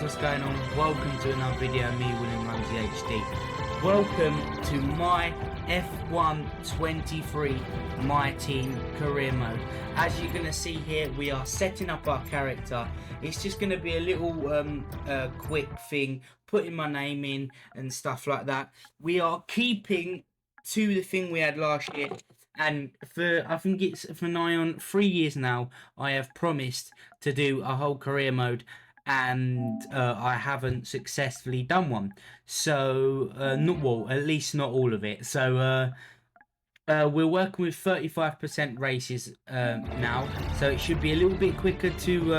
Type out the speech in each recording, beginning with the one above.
what's going on? Welcome to another video of me, William Ramsey HD. Welcome to my F1 23 My Team career mode. As you're going to see here, we are setting up our character. It's just going to be a little quick thing, putting my name in and stuff like that. We are keeping to the thing we had last year. And I think it's for nigh on 3 years now, I have promised to do a whole career mode, and I haven't successfully done one. So, at least not all of it. So, we're working with 35% races now, so it should be a little bit quicker to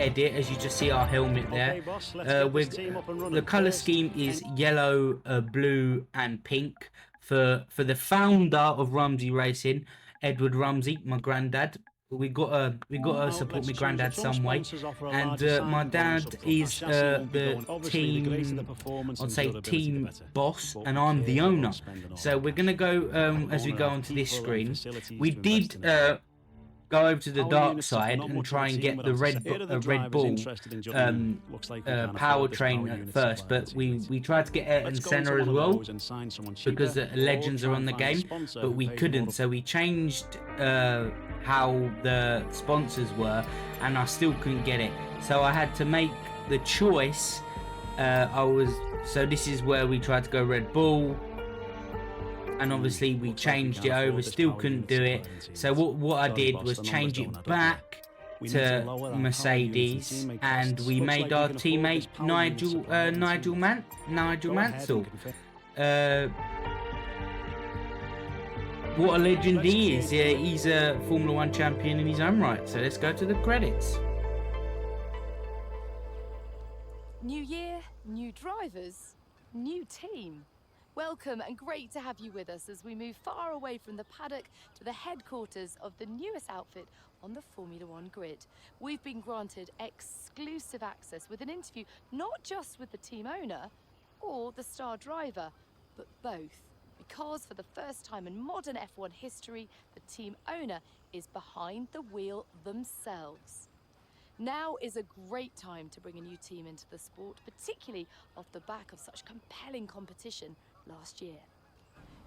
edit, as you just see our helmet there. The colour scheme is yellow, blue and pink. For the founder of Rumsey Racing, Edward Rumsey, my granddad. We gotta support my granddad some way, and my dad is the team, I'd say team boss, and I'm the owner. So we're gonna go as we go onto this screen. We did go over to the dark side and try and get the Red Bull powertrain at first, but we tried to get Ayrton Senna as well because the legends are on the game, but we couldn't. So we changed how the sponsors were, and I still couldn't get it. So I had to make the choice. So this is where we tried to go Red Bull. And obviously we changed it over, still couldn't do it. So what I did was change it back to Mercedes, and we made our teammate Nigel Mansell. What a legend he is. Yeah, he's a Formula 1 champion in his own right. So let's go to the credits. New year, new drivers, new team. Welcome, and great to have you with us as we move far away from the paddock to the headquarters of the newest outfit on the Formula 1 grid. We've been granted exclusive access with an interview not just with the team owner or the star driver, but both. Because for the first time in modern F1 history, the team owner is behind the wheel themselves. Now is a great time to bring a new team into the sport, particularly off the back of such compelling competition last year.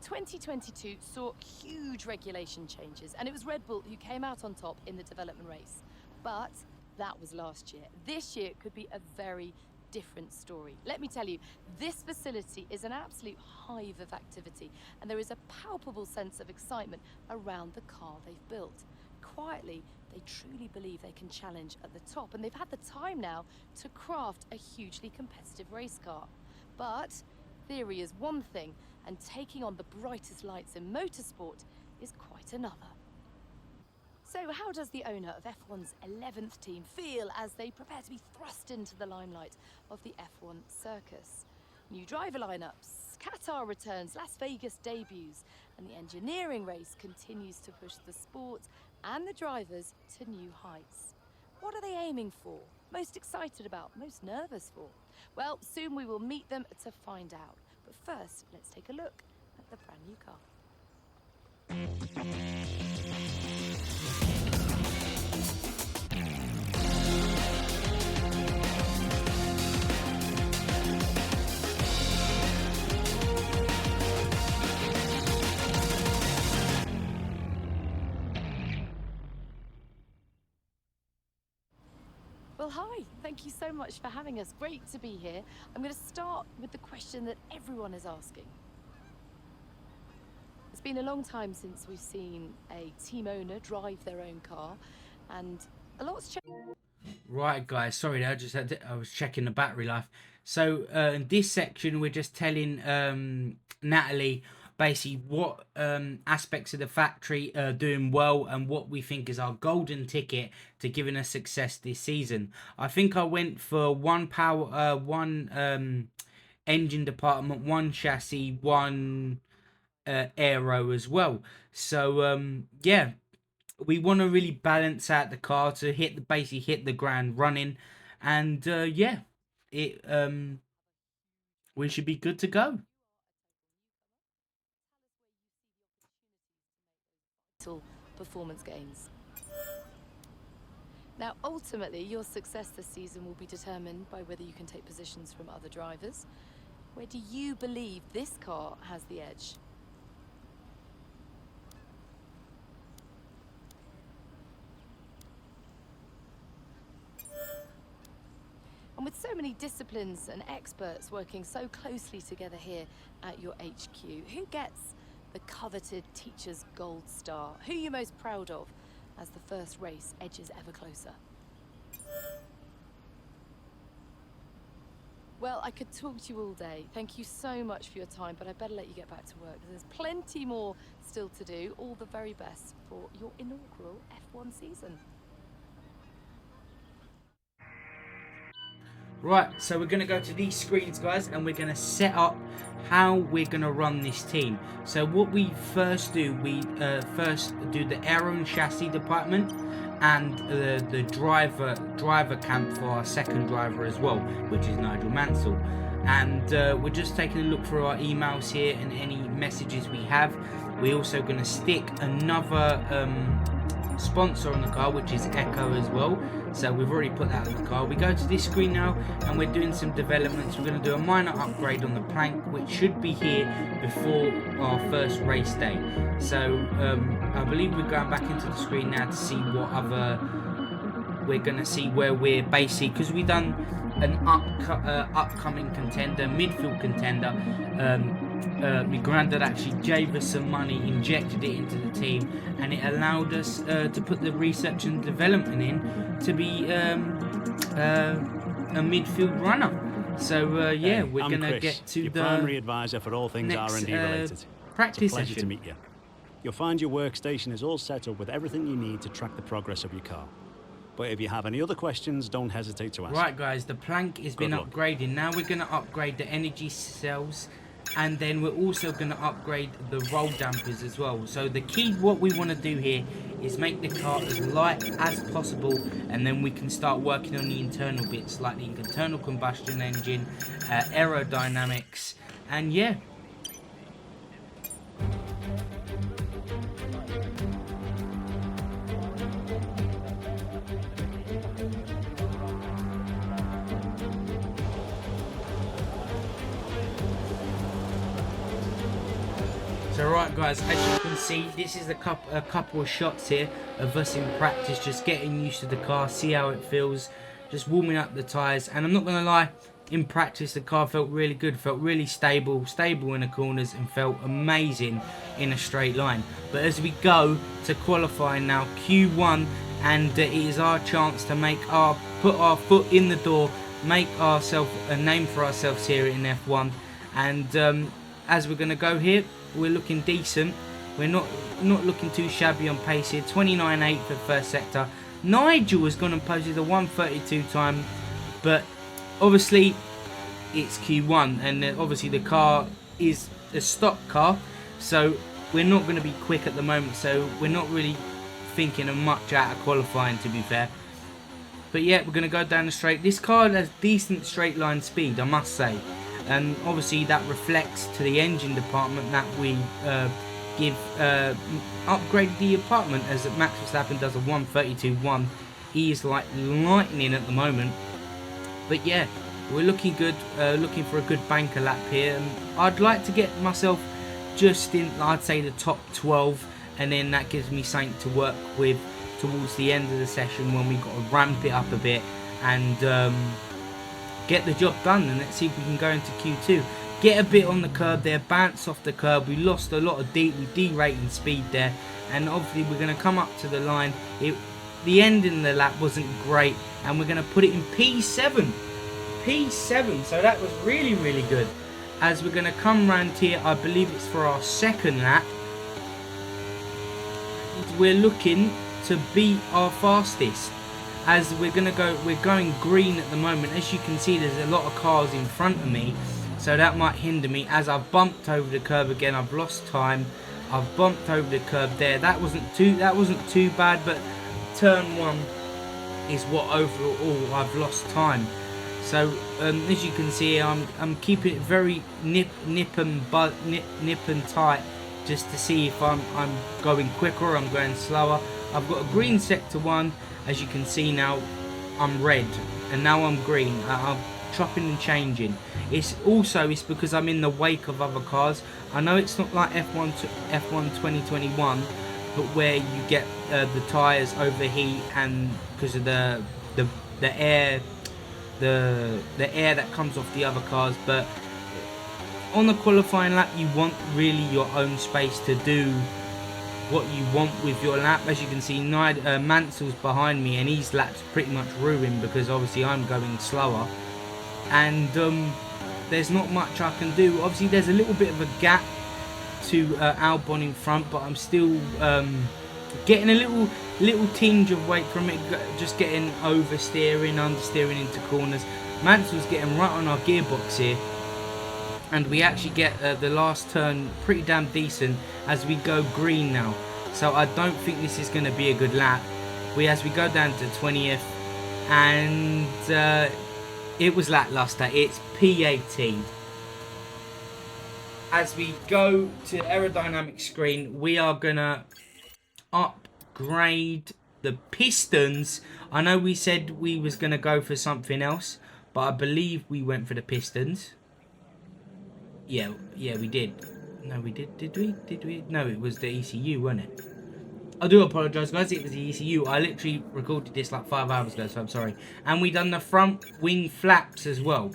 2022 saw huge regulation changes, and it was Red Bull who came out on top in the development race. But that was last year. This year could be a very different story. Let me tell you, this facility is an absolute hive of activity, and there is a palpable sense of excitement around the car they've built. Quietly, they truly believe they can challenge at the top, and they've had the time now to craft a hugely competitive race car. But theory is one thing, and taking on the brightest lights in motorsport is quite another. So how does the owner of F1's 11th team feel as they prepare to be thrust into the limelight of the F1 circus? New driver lineups, Qatar returns, Las Vegas debuts, and the engineering race continues to push the sport and the drivers to new heights. What are they aiming for? Most excited about? Most nervous for? Well, soon we will meet them to find out. But first, let's take a look at the brand new car. Well, hi, thank you so much for having us. Great to be here. I'm going to start with the question that everyone is asking. It's been a long time since we've seen a team owner drive their own car, and a lot's changed. Right, guys, sorry, I was checking the battery life. So in this section, we're just telling Natalie basically what aspects of the factory are doing well and what we think is our golden ticket to giving us success this season. I think I went for one engine department, one chassis, one aero as well. So yeah, we want to really balance out the car to basically hit the ground running, and yeah, we should be good to go. Performance gains. Now, ultimately, your success this season will be determined by whether you can take positions from other drivers. Where do you believe this car has the edge? And with so many disciplines and experts working so closely together here at your HQ, who gets the coveted Teacher's Gold Star? Who are you most proud of as the first race edges ever closer? Well, I could talk to you all day. Thank you so much for your time, but I better let you get back to work. There's plenty more still to do. All the very best for your inaugural F1 season. Right, so we're going to go to these screens, guys, and we're going to set up how we're going to run this team. So what we first do, we first do the aero and chassis department and the driver camp for our second driver as well, which is Nigel Mansell. And we're just taking a look through our emails here and any messages we have. We're also going to stick another sponsor on the car, which is Echo as well, so we've already put that on the car. We go to this screen now and we're doing some developments. We're going to do a minor upgrade on the plank, which should be here before our first race day. So I believe we're going back into the screen now to see what other we're going to see, where we're basically, because we've done an upcoming contender, midfield contender. My granddad actually gave us some money, injected it into the team, and it allowed us to put the research and development in to be a midfield runner. So yeah, we're going to get to your the primary advisor for all things next, R&D related. practice it's a pleasure session. to meet you. You'll find your workstation is all set up with everything you need to track the progress of your car. But if you have any other questions, don't hesitate to ask. Right, guys, the plank has been luck. upgraded. Now we're going to upgrade the energy cells, and then we're also going to upgrade the roll dampers as well. So the key, what we want to do here is make the car as light as possible, and then we can start working on the internal bits like the internal combustion engine, aerodynamics, and yeah. So right, guys, as you can see, this is a couple of shots here of us in practice, just getting used to the car, see how it feels, just warming up the tyres. And I'm not going to lie, in practice the car felt really good, felt really stable in the corners, and felt amazing in a straight line. But as we go to qualifying now, Q1, and it is our chance to put our foot in the door, make ourselves a name for ourselves here in F1. And as we're going to go here, we're looking decent. We're not looking too shabby on pace here. 29.8 for the first sector. Nigel has gone and posted a 1:32 time, but obviously it's Q1, and obviously the car is a stock car, so we're not going to be quick at the moment. So we're not really thinking of much out of qualifying, to be fair. But yeah, we're going to go down the straight. This car has decent straight line speed, I must say. And obviously that reflects to the engine department that we upgrade the apartment, as Max Verstappen does a 1:32.1. He is like lightning at the moment. But yeah, we're looking good, looking for a good banker lap here. And I'd like to get myself just in, I'd say, the top 12, and then that gives me something to work with towards the end of the session when we've got to ramp it up a bit and get the job done. And let's see if we can go into Q2. Get a bit on the curb there, bounce off the curb. We lost a lot of we derating speed there, and obviously we're going to come up to the line. The end in the lap wasn't great, and we're going to put it in P7. So that was really, really good. As we're going to come round here, I believe it's for our second lap. We're looking to beat our fastest. As we're going green at the moment. As you can see, there's a lot of cars in front of me, so that might hinder me. As I've bumped over the curb again, I've lost time. I've bumped over the curb there. That wasn't too bad, but turn 1 is what overall I've lost time. So as you can see, I'm keeping it very nip and tight, just to see if I'm going quicker or I'm going slower. I've got a green sector 1. As you can see now, I'm red, and now I'm green. I'm chopping and changing. It's because I'm in the wake of other cars. I know it's not like F1 2021, but where you get the tyres overheat and because of the air that comes off the other cars. But on the qualifying lap, you want really your own space to do what you want with your lap. As you can see, Mansell's behind me, and his lap's pretty much ruined because obviously I'm going slower, and there's not much I can do. Obviously there's a little bit of a gap to Albon in front, but I'm still getting a little tinge of weight from it, just getting oversteering, understeering into corners. Mansell's getting right on our gearbox here, and we actually get the last turn pretty damn decent as we go green now. So I don't think this is going to be a good lap. As we go down to 20th, and it was lackluster. It's P18. As we go to aerodynamic screen, we are going to upgrade the pistons. I know we said we was going to go for something else, but I believe we went for the pistons. Yeah, we did. No, we did. Did we? No, it was the ECU, wasn't it? I do apologise, guys. It was the ECU. I literally recorded this like 5 hours ago, so I'm sorry. And we done the front wing flaps as well.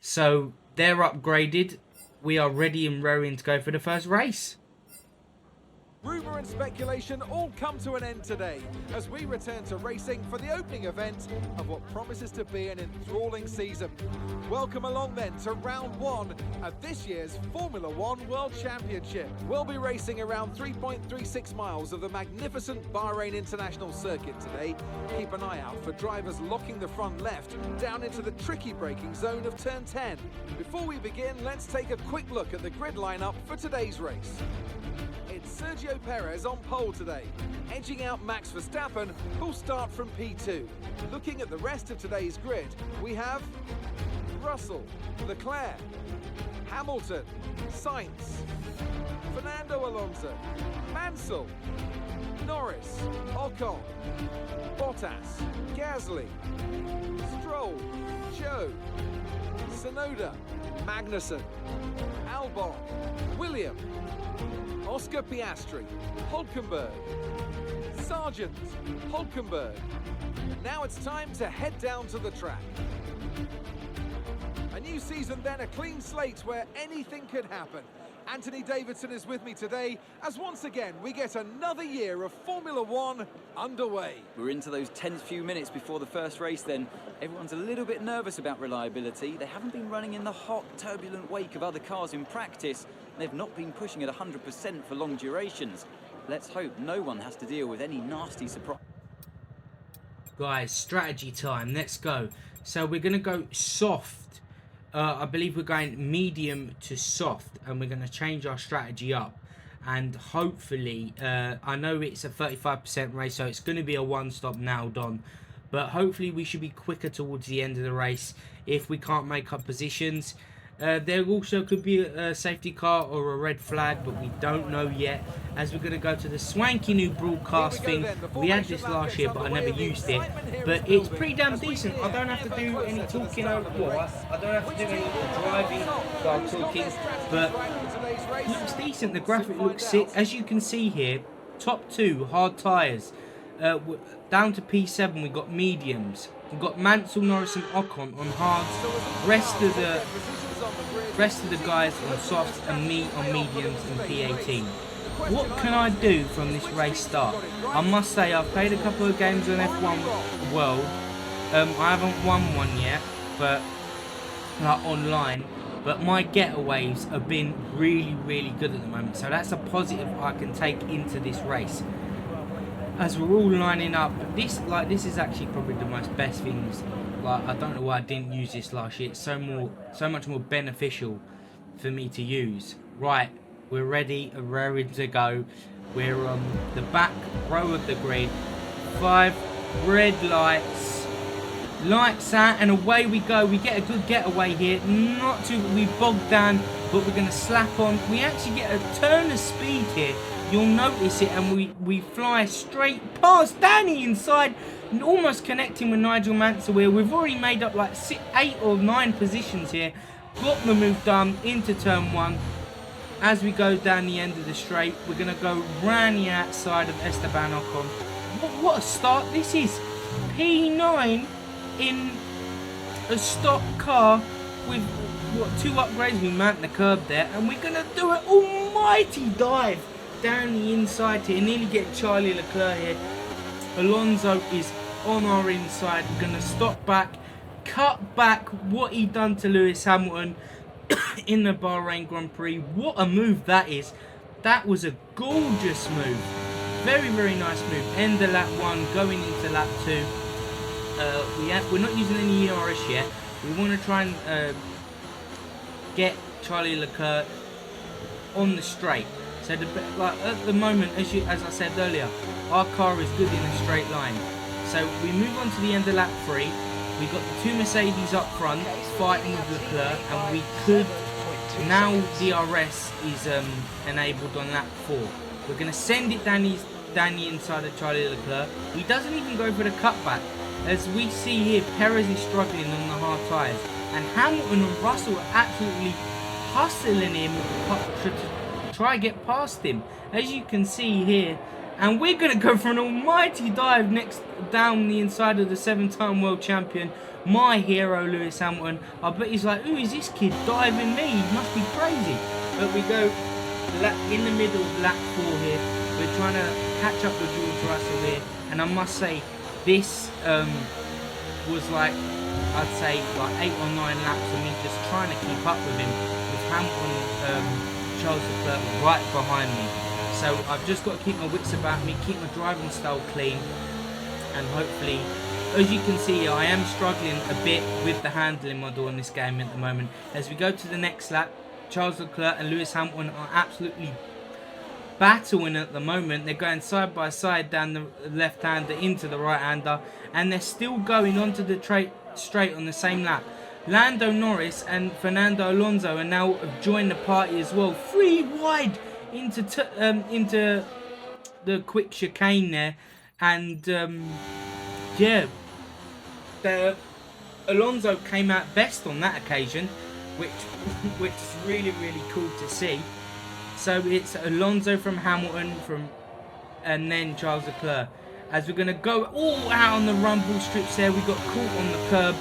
So they're upgraded. We are ready and raring to go for the first race. Rumour and speculation all come to an end today as we return to racing for the opening event of what promises to be an enthralling season. Welcome along then to round 1 of this year's Formula One World Championship. We'll be racing around 3.36 miles of the magnificent Bahrain International Circuit today. Keep an eye out for drivers locking the front left down into the tricky braking zone of turn 10. Before we begin, let's take a quick look at the grid lineup for today's race. It's Sergio Perez on pole today, edging out Max Verstappen, who'll start from P2. Looking at the rest of today's grid, we have Russell, Leclerc, Hamilton, Sainz, Fernando Alonso, Mansell, Norris, Ocon, Bottas, Gasly, Stroll, Joe, Tsunoda, Magnussen, Albon, Williams, Oscar Piastri, Hulkenberg, Sargent, Hulkenberg. Now it's time to head down to the track. A new season then, a clean slate where anything could happen. Anthony Davidson is with me today as once again we get another year of Formula One underway. We're into those tense few minutes before the first race then. Everyone's a little bit nervous about reliability. They haven't been running in the hot, turbulent wake of other cars in practice. They've not been pushing at 100% for long durations. Let's hope no one has to deal with any nasty surprise. Guys, strategy time. Let's go. So we're going to go soft. I believe we're going medium to soft, and we're going to change our strategy up. And hopefully, I know it's a 35% race, so it's going to be a one-stop nailed on. But hopefully we should be quicker towards the end of the race if we can't make up positions. There also could be a safety car or a red flag, but we don't know yet. As we're going to go to the swanky new broadcast thing. We had this last year, but I never used it. But it's pretty damn decent. I don't have to do any talking over. Well, I don't have to do any driving while talking, but it looks decent. The graphic looks sick. As you can see here, top 2 hard tyres. Down to P7 we've got mediums. We've got Mansell, Norris and Ocon on hards. Rest of the guys on softs, and me on mediums and P18. What can I do from this race start? I must say I've played a couple of games on F1 World. I haven't won one yet, but like online. But my getaways have been really, really good at the moment. So that's a positive I can take into this race. As we're all lining up, this is actually probably the most best things. Like, I don't know why I didn't use this last year. It's so much more beneficial for me to use. Right, we're ready and raring to go. We're on the back row of the grid. 5 red lights. Lights out, and away we go. We get a good getaway here. Not too, we bogged down, but we're going to slap on. We actually get a turn of speed here. you'll notice it, and we fly straight past Danny inside, almost connecting with Nigel Mansell. We've already made up like 8 or 9 positions here. Got the move done into turn 1. As we go down the end of the straight, we're going to go round the outside of Esteban Ocon. What a start this is. P9 in a stock car with, what, 2 upgrades. We mount the curb there, and we're going to do an almighty dive down the inside here, nearly getting Charlie Leclerc here. Alonso is on our inside. We're going to stop back, cut back what he done to Lewis Hamilton in the Bahrain Grand Prix. What a move that is. That was a gorgeous move. Very, very nice move. End of lap 1, going into lap 2. We're not using any ERS yet. We want to try and get Charlie Leclerc on the straight. So at the moment, as I said earlier, our car is good in a straight line. So we move on to the end of lap 3. We've got the 2 Mercedes up front fighting with Leclerc, and we could, now DRS is enabled on lap 4. We're going to send it down the inside of Charlie Leclerc. He doesn't even go for the cutback. As we see here, Perez is struggling on the hard tyres, and Hamilton and Russell are absolutely hustling him to try and get past him, as you can see here. And we're going to go for an almighty dive down the inside of the 7-time world champion, my hero, Lewis Hamilton. I bet he's like, who is this kid diving me? He must be crazy. But we go in the middle of lap 4 here. We're trying to catch up with George Russell here. And I must say, this was like, I'd say, like 8 or 9 laps of me just trying to keep up with him, with Hamilton, Charles Leclerc right behind me. So I've just got to keep my wits about me, keep my driving style clean, and hopefully, as you can see, I am struggling a bit with the handling model in this game at the moment. As we go to the next lap, Charles Leclerc and Lewis Hamilton are absolutely battling at the moment. They're going side by side down the left-hander into the right-hander, and they're still going onto the straight on the same lap. Lando Norris and Fernando Alonso are now joined the party as well. 3 wide into the quick chicane there, and yeah, Alonso came out best on that occasion, which is really, really cool to see. So it's Alonso from Hamilton, and then Charles Leclerc. As we're going to go all out on the rumble strips there, we got caught on the curb.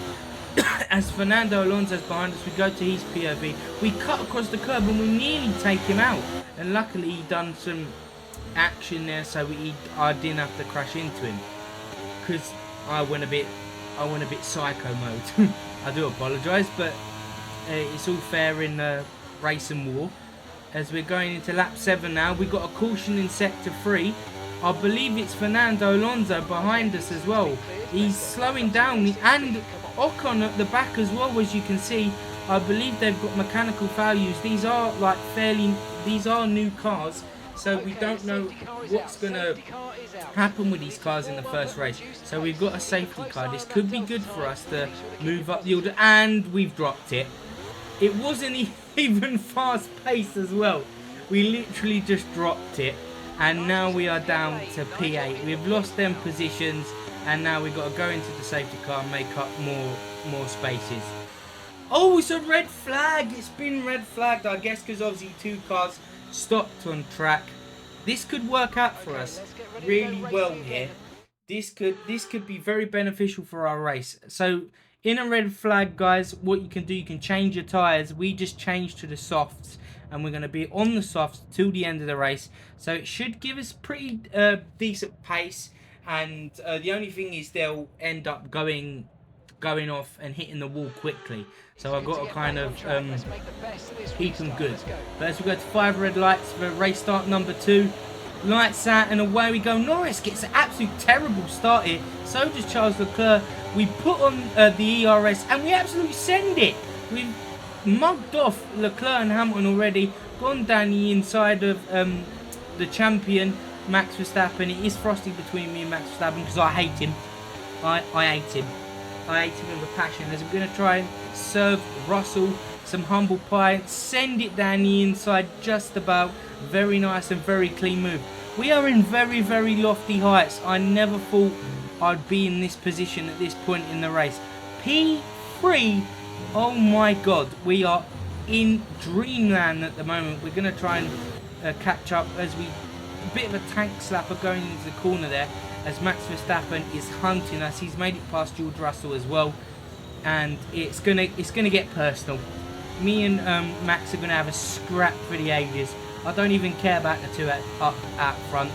As Fernando Alonso's behind us, we go to his POV. We cut across the curb and we nearly take him out. And luckily he done some action there, so I didn't have to crash into him. Because I went a bit psycho mode. I do apologise, but it's all fair in race and war. As we're going into lap 7 now, we got a caution in sector 3. I believe it's Fernando Alonso behind us as well. He's slowing down, and Ocon at the back as well, as you can see. I believe they've got mechanical values. These are new cars, so we don't know what's going to happen with these cars in the first race. So we've got a safety car. This could be good for us to move up the order, and we've dropped it. It wasn't even fast pace as well. We literally just dropped it, and now we are down to P8. We've lost them positions, and now we've got to go into the safety car and make up more spaces. Oh, it's a red flag. It's been red flagged, I guess, because obviously 2 cars stopped on track. This could work out for us really well here. This could be very beneficial for our race. So in a red flag, guys, what you can do, you can change your tyres. We just changed to the softs, and we're going to be on the softs till the end of the race. So it should give us pretty decent pace. And the only thing is they'll end up going off and hitting the wall quickly. So I've got to kind of keep them good. But as we go to 5 red lights for race start number 2. Lights out and away we go. Norris gets an absolute terrible start here. So does Charles Leclerc. We put on the ERS and we absolutely send it. We've mugged off Leclerc and Hamilton already. Gone down the inside of the champion, Max Verstappen. It is frosty between me and Max Verstappen because I hate him. I hate him. I hate him with a passion. As we're going to try and serve Russell. some humble pie, send it down the inside just about. Very nice and very clean move. We are in very, very lofty heights. I never thought I'd be in this position at this point in the race. P3, oh my god, we are in dreamland at the moment. We're going to try and catch up as we, a bit of a tank slapper going into the corner there, as Max Verstappen is hunting us. He's made it past George Russell as well, and it's gonna get personal. Me and Max are gonna have a scrap for the ages. I don't even care about the two up out front.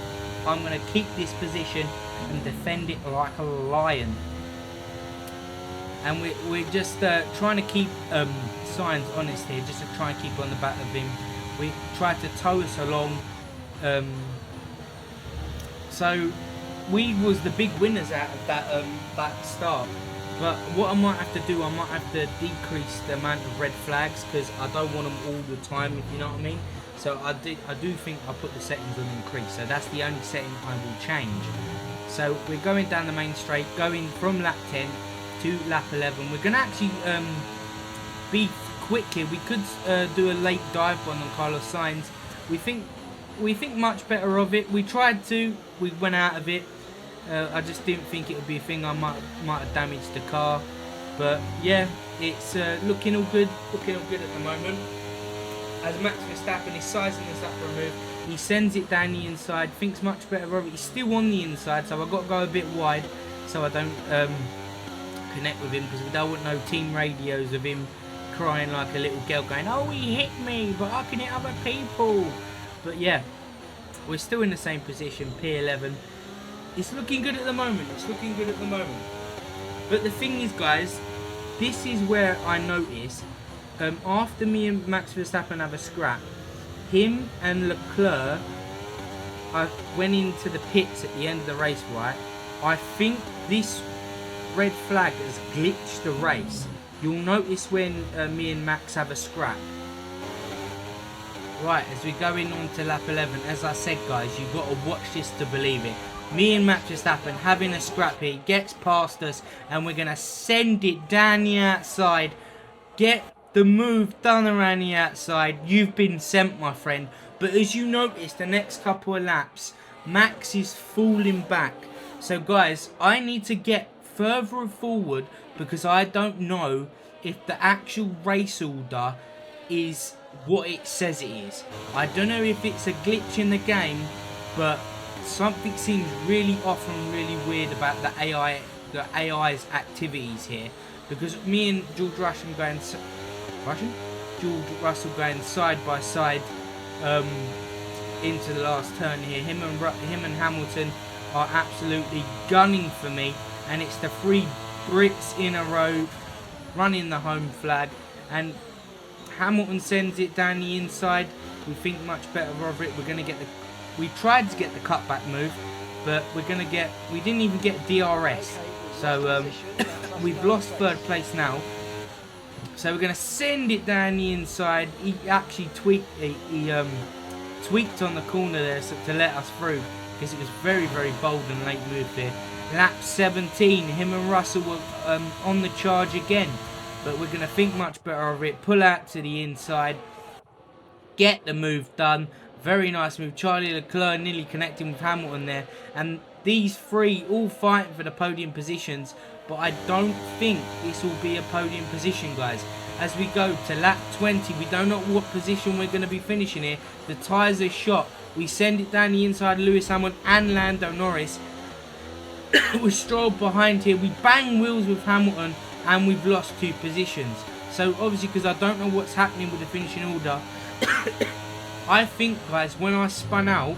I'm gonna keep this position and defend it like a lion. And we're just trying to keep Sainz honest here, just to try and keep on the back of him. We tried to tow us along. So we was the big winners out of that start. But what I might have to do, I might have to decrease the amount of red flags, because I don't want them all the time, if you know what I mean. So I do think I put the settings on increase. So that's the only setting I will change. So we're going down the main straight, going from lap 10 to lap 11. We're going to actually be quick here. We could do a late dive bomb on Carlos Sainz. We think much better of it. We tried to, we went out of it. I just didn't think it would be a thing. I might have damaged the car, but yeah, it's looking all good at the moment. As Max Verstappen is sizing this up for a move, he sends it down the inside, thinks much better of it. He's still on the inside, so I've got to go a bit wide so I don't connect with him, because we don't want no team radios of him crying like a little girl going, "Oh, he hit me, but I can hit other people." But yeah, we're still in the same position, P11. It's looking good at the moment. But the thing is, guys, this is where I notice, after me and Max Verstappen have a scrap, him and Leclerc, I went into the pits at the end of the race, right? I think this red flag has glitched the race. You'll notice when me and Max have a scrap. Right, as we're going on to lap 11, as I said, guys, you've got to watch this to believe it. Me and Max Verstappen having a scrap here, gets past us, and we're going to send it down the outside. Get the move done around the outside. You've been sent, my friend. But as you notice, the next couple of laps, Max is falling back. So, guys, I need to get further forward, because I don't know if the actual race order is what it says it is. I don't know if it's a glitch in the game, but something seems really off and really weird about the AI's activities here, because me and George Russell going side by side into the last turn here. Him and Hamilton are absolutely gunning for me, and it's the 3 Brits in a row running the home flag, and Hamilton sends it down the inside. We think much better of it. We're going to get the... We tried to get the cutback move, but we didn't even get DRS. So we've lost 3rd place now. So we're going to send it down the inside. He actually tweaked on the corner there to let us through, because it was very, very bold and late move there. Lap 17, him and Russell were on the charge again. But we're going to think much better of it. Pull out to the inside. Get the move done. Very nice move. Charlie Leclerc nearly connecting with Hamilton there. And these 3 all fighting for the podium positions. But I don't think this will be a podium position, guys. As we go to lap 20, we don't know what position we're going to be finishing here. The tyres are shot. We send it down the inside, Lewis Hamilton and Lando Norris. We stroll behind here. We bang wheels with Hamilton. And we've lost 2 positions. So obviously, because I don't know what's happening with the finishing order, I think, guys, when I spun out,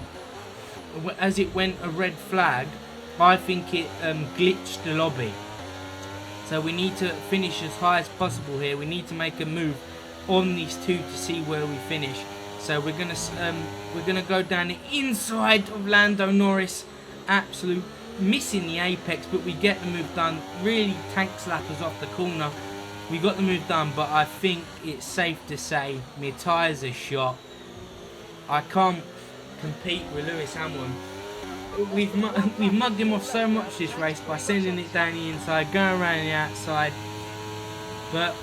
as it went a red flag, I think it glitched the lobby. So we need to finish as high as possible here. We need to make a move on these 2 to see where we finish. So we're gonna go down the inside of Lando Norris, absolute missing the apex, but we get the move done. Really tank slappers off the corner. We got the move done, but I think it's safe to say my tyres are shot. I can't compete with Lewis Hamilton. We've mugged him off so much this race by sending it down the inside, going around the outside. But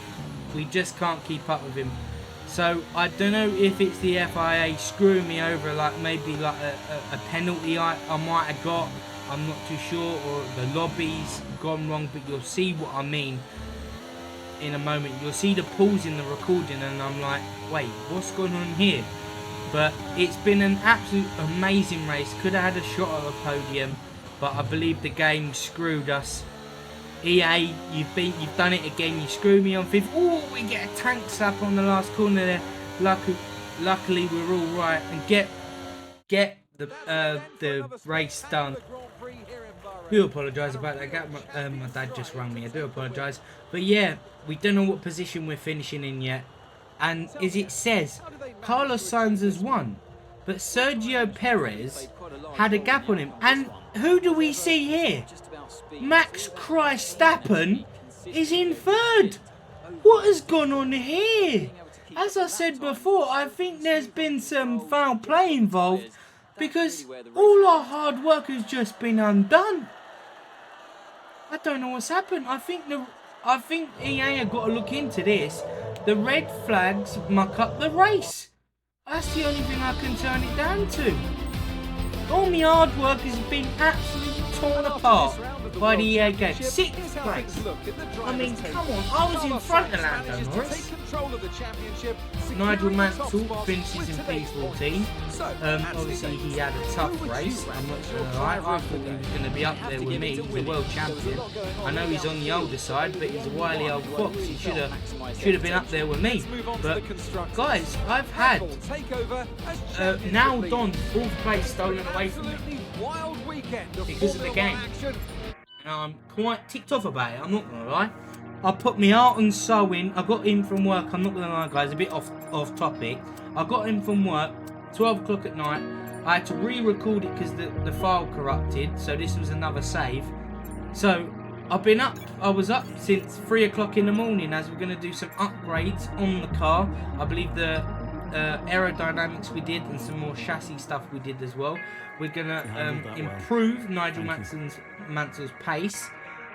We just can't keep up with him. So I don't know if it's the FIA screwing me over, like maybe like a penalty I might have got. I'm not too sure, or the lobby's gone wrong, but you'll see what I mean in a moment. You'll see the pause in the recording and I'm like, wait, what's going on here? But it's been an absolute amazing race. Could have had a shot at a podium, but I believe the game screwed us. EA, you've done it again. You screwed me on 5th. Oh, we get a tank slap on the last corner there. Luckily we're all right and get the race done. I do apologise about that. My dad just rang me. I do apologise. But yeah, we don't know what position we're finishing in yet. And as it says, Carlos Sainz has won. But Sergio Perez had a gap on him. And who do we see here? Max Verstappen is in 3rd. What has gone on here? As I said before, I think there's been some foul play involved, because all our hard work has just been undone. I don't know what's happened. I think EA have got to look into this. The red flags muck up the race. That's the only thing I can turn it down to. All my hard work has been absolutely torn apart by the EA game. 6th place. I mean, come on, I was in front of Lando Norris. Nigel Mansell finishes in P14. Obviously he had a tough race, I'm not going to lie. I thought he was going to be up there with me. He's the world champion. I know he's on the older side, but he's a wily old fox. He should have been up there with me. But guys, I've had now Don 4th place stolen away from me because of the game. And I'm quite ticked off about it, I'm not going to lie. I put my heart and soul in. I got in from work, I'm not going to lie guys, a bit off topic. I got in from work, 12 o'clock at night. I had to re-record it because the file corrupted, so this was another save. So I was up since 3 o'clock in the morning as we're going to do some upgrades on the car. I believe the aerodynamics we did and some more chassis stuff we did as well. We're going to improve Nigel Mansell's pace.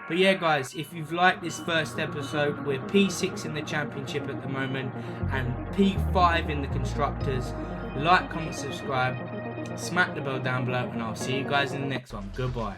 But yeah guys, if you've liked this first episode, we're P6 in the championship at the moment and P5 in the constructors. Like, comment, subscribe, smack the bell down below, and I'll see you guys in the next one. Goodbye.